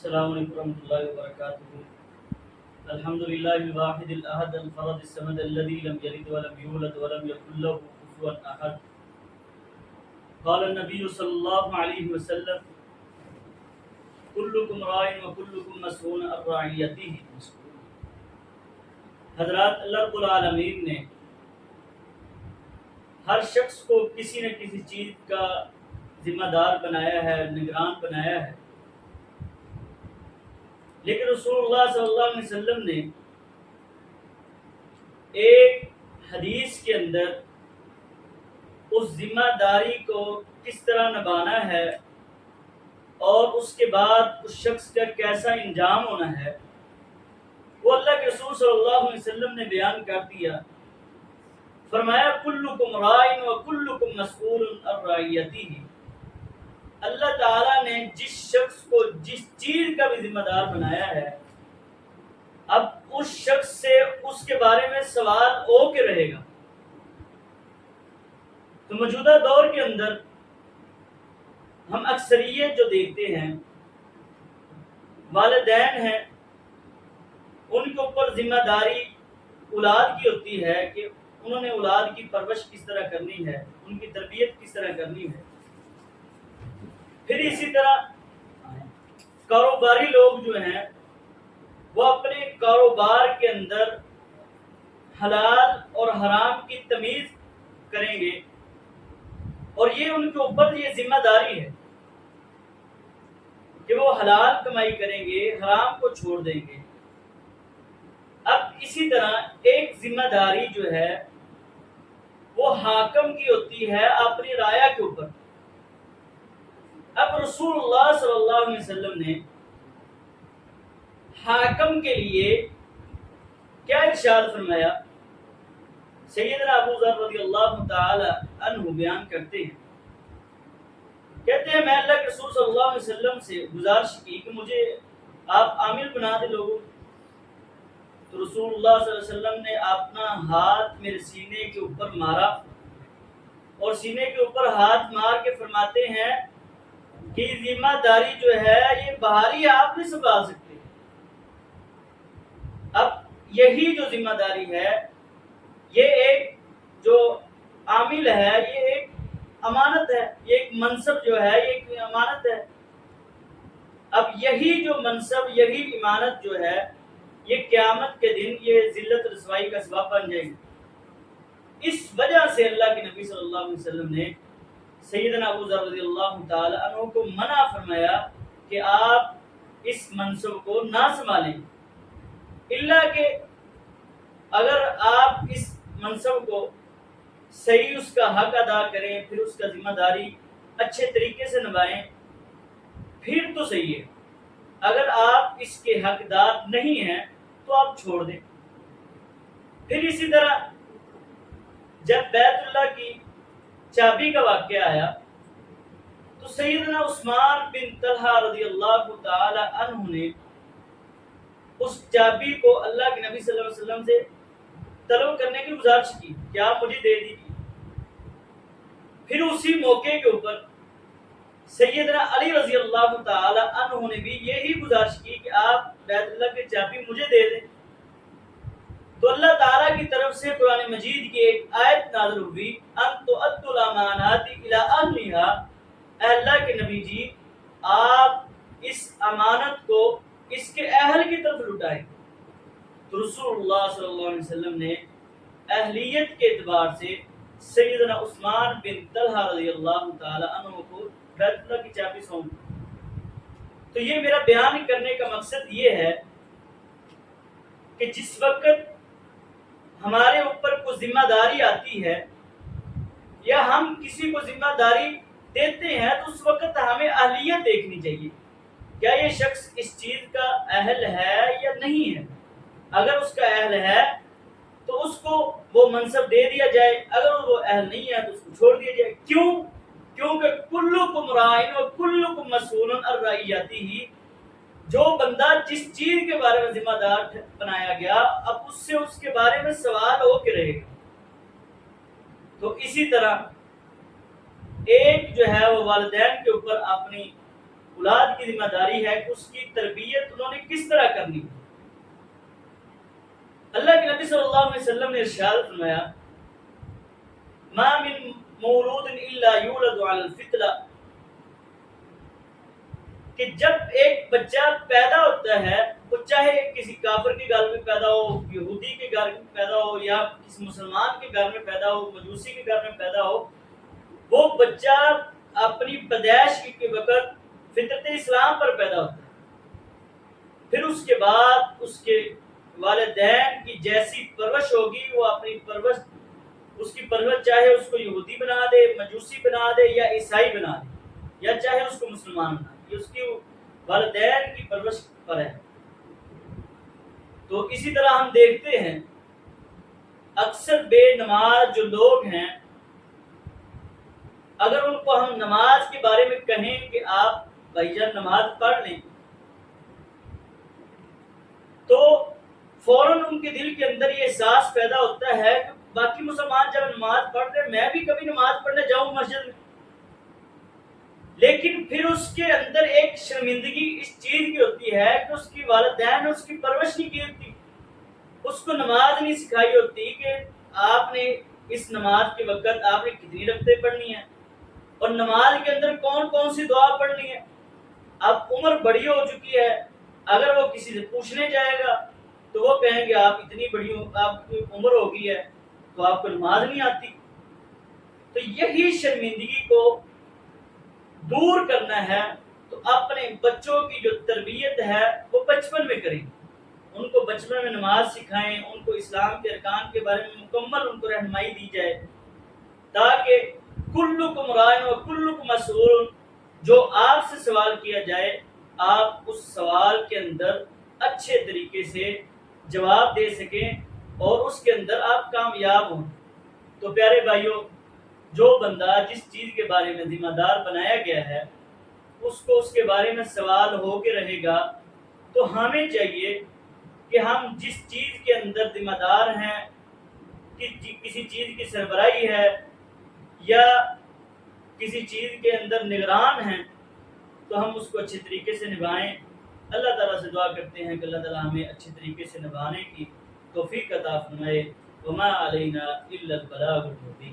السلام علیکم ورحمۃ اللہ وبرکاتہ۔ الحمد للہ الواحد الاحد الفرد الصمد الذي لم يلد ولم يولد ولم يكن له كفوا احد۔ قال النبي صلی اللہ علیہ وسلم: كلكم راع وكلكم مسؤول عن رعيته۔ حضرات، اللہ رب العالمین نے ہر شخص کو کسی نہ کسی چیز کا ذمہ دار بنایا ہے، نگران بنایا ہے، لیکن رسول اللہ صلی اللہ علیہ وسلم نے ایک حدیث کے اندر اس ذمہ داری کو کس طرح نبھانا ہے اور اس کے بعد اس شخص کا کیسا انجام ہونا ہے، وہ اللہ کے رسول صلی اللہ علیہ وسلم نے بیان کر دیا۔ فرمایا: کلکم راع وکلکم مسئول عن رعیتہ۔ اللہ تعالیٰ نے جس شخص کو جس چیز کا بھی ذمہ دار بنایا ہے، اب اس شخص سے اس کے بارے میں سوال ہو کے رہے گا۔ تو موجودہ دور کے اندر ہم اکثریت جو دیکھتے ہیں، والدین ہیں، ان کے اوپر ذمہ داری اولاد کی ہوتی ہے کہ انہوں نے اولاد کی پرورش کس طرح کرنی ہے، ان کی تربیت کس طرح کرنی ہے۔ پھر اسی طرح کاروباری لوگ جو ہیں، وہ اپنے کاروبار کے اندر حلال اور حرام کی تمیز کریں گے، اور یہ ان کے اوپر یہ ذمہ داری ہے کہ وہ حلال کمائی کریں گے، حرام کو چھوڑ دیں گے۔ اب اسی طرح ایک ذمہ داری جو ہے وہ حاکم کی ہوتی ہے اپنی رعایا کے اوپر۔ اب رسول اللہ صلی اللہ علیہ وسلم نے حاکم کے لیے کیا ارشاد فرمایا؟ سیدنا ابو ذر رضی اللہ تعالی عنہ بیان کرتے ہیں، کہتے ہیں میں اللہ کے رسول صلی اللہ علیہ وسلم سے گزارش کی کہ مجھے آپ عامل بنا دے لوگوں۔ تو رسول اللہ صلی اللہ علیہ وسلم نے اپنا ہاتھ میرے سینے کے اوپر مارا، اور سینے کے اوپر ہاتھ مار کے فرماتے ہیں کہ ذمہ داری جو ہے یہ باہری آپ نہیں سنبھال سکتے۔ اب یہی جو ذمہ داری ہے، یہ ایک جو عامل ہے، یہ ایک امانت ہے، یہ ایک منصب جو ہے، یہ ایک امانت ہے۔ اب یہی جو منصب، یہی امانت جو ہے، یہ قیامت کے دن یہ ذلت رسوائی کا سبب بن جائے گی۔ اس وجہ سے اللہ کے نبی صلی اللہ علیہ وسلم نے سیدنا ابو ذر رضی اللہ تعالی عنہ کو منع فرمایا کہ آپ اس منصب کو نہ سنبھالیں، الا کہ اگر آپ اس منصب کو صحیح اس کا حق ادا کریں، پھر اس کا ذمہ داری اچھے طریقے سے نبھائیں، پھر تو صحیح ہے۔ اگر آپ اس کے حقدار نہیں ہیں تو آپ چھوڑ دیں۔ پھر اسی طرح جب بیت اللہ کی چابی کا واقعہ آیا تو سیدنا عثمان بن طلحہ رضی اللہ تعالی عنہ نے اس چابی کو اللہ کے نبی صلی اللہ علیہ وسلم سے طلب کرنے کی گزارش کی کہ آپ مجھے دے دیجیے۔ پھر اسی موقع کے اوپر سیدنا علی رضی اللہ تعالی عنہ نے بھی یہی گزارش کی کہ آپ بیت اللہ کی چابی مجھے دے دیں۔ تو اللہ تعالیٰ کی طرف سے قرآن مجید کی ایک آیت نازل ہوئی، ان تؤدوا الامانات الی اہلھا، اے اللہ کے نبی جی آپ اس امانت کو اس کے اہل کی طرف لٹائیں۔ تو رسول اللہ صلی اللہ علیہ وسلم نے اہلیت کے اعتبار سے سیدنا عثمان بن طلحہ رضی اللہ تعالی عنہ کو بیت اللہ کی چابی سونپ۔ تو یہ میرا بیان کرنے کا مقصد یہ ہے کہ جس وقت ہمارے اوپر کوئی ذمہ داری آتی ہے یا ہم کسی کو ذمہ داری دیتے ہیں تو اس وقت ہمیں اہلیت دیکھنی چاہیے، کیا یہ شخص اس چیز کا اہل ہے یا نہیں ہے۔ اگر اس کا اہل ہے تو اس کو وہ منصب دے دیا جائے، اگر وہ اہل نہیں ہے تو اس کو چھوڑ دیا جائے۔ کیوں؟ کیونکہ کلکم راع وکلکم مسئول عن رعیتہ، جو بندہ جس چیز کے بارے میں ذمہ دار بنایا گیا، اب اس سے اس کے بارے میں سوال ہو کے رہے گا۔ تو اسی طرح ایک جو ہے وہ والدین کے اوپر اپنی اولاد کی ذمہ داری ہے کہ اس کی تربیت انہوں نے کس طرح کرنی ہے۔ اللہ کے نبی صلی اللہ علیہ وسلم نے ارشاد فرمایا ما من مولود الا یولد علی الفطرہ، کہ جب ایک بچہ پیدا ہوتا ہے وہ چاہے کسی کافر کے گھر میں پیدا ہو، یہودی کے گھر میں پیدا ہو، یا کسی مسلمان کے گھر میں پیدا ہو، مجوسی کے گھر میں پیدا ہو، وہ بچہ اپنی پیدائش کے وقت فطرت اسلام پر پیدا ہوتا ہے۔ پھر اس کے بعد اس کے والدین کی جیسی پرورش ہوگی وہ اپنی پرورش، اس کی پرورش چاہے اس کو یہودی بنا دے، مجوسی بنا دے، یا عیسائی بنا دے، یا چاہے اس کو مسلمان بنا دے، یہ اس کی والدین کی پرورش پر ہے۔ تو اسی طرح ہم دیکھتے ہیں اکثر بے نماز جو لوگ ہیں، اگر ان کو ہم نماز کے بارے میں کہیں کہ آپ بھائی جان نماز پڑھ لیں، تو فوراً ان کے دل کے اندر یہ احساس پیدا ہوتا ہے کہ باقی مسلمان جب نماز پڑھ رہے ہیں میں بھی کبھی نماز پڑھنے جاؤں مسجد میں، لیکن پھر اس کے اندر ایک شرمندگی اس چیز کی ہوتی ہے کہ اس کی والدین نے اس کی پرورش نہیں کی ہوتی، اس کو نماز نہیں سکھائی ہوتی کہ آپ نے اس نماز کے وقت آپ نے کتنی رکعتیں پڑھنی ہیں، اور نماز کے اندر کون کون سی دعا پڑھنی ہے۔ اب عمر بڑی ہو چکی ہے، اگر وہ کسی سے پوچھنے جائے گا تو وہ کہیں گے آپ اتنی بڑی آپ کی عمر ہو گئی ہے تو آپ کو نماز نہیں آتی۔ تو یہی شرمندگی کو دور کرنا ہے تو اپنے بچوں کی جو تربیت ہے وہ بچپن میں کریں، ان کو بچپن میں نماز سکھائیں، ان کو اسلام کے ارکان کے بارے میں مکمل ان کو رہنمائی دی جائے، تاکہ کلکم راعٍ و کلکم مسئول، جو آپ سے سوال کیا جائے آپ اس سوال کے اندر اچھے طریقے سے جواب دے سکیں اور اس کے اندر آپ کامیاب ہوں۔ تو پیارے بھائیوں، جو بندہ جس چیز کے بارے میں ذمہ دار بنایا گیا ہے اس کو اس کے بارے میں سوال ہو کے رہے گا، تو ہمیں چاہیے کہ ہم جس چیز کے اندر ذمہ دار ہیں، کسی چیز کی سربراہی ہے یا کسی چیز کے اندر نگران ہیں، تو ہم اس کو اچھے طریقے سے نبھائیں۔ اللہ تعالیٰ سے دعا کرتے ہیں کہ اللہ تعالیٰ ہمیں اچھے طریقے سے نبھانے کی توفیق عطا فرمائے۔ وما علینا الا البلاغ المبین۔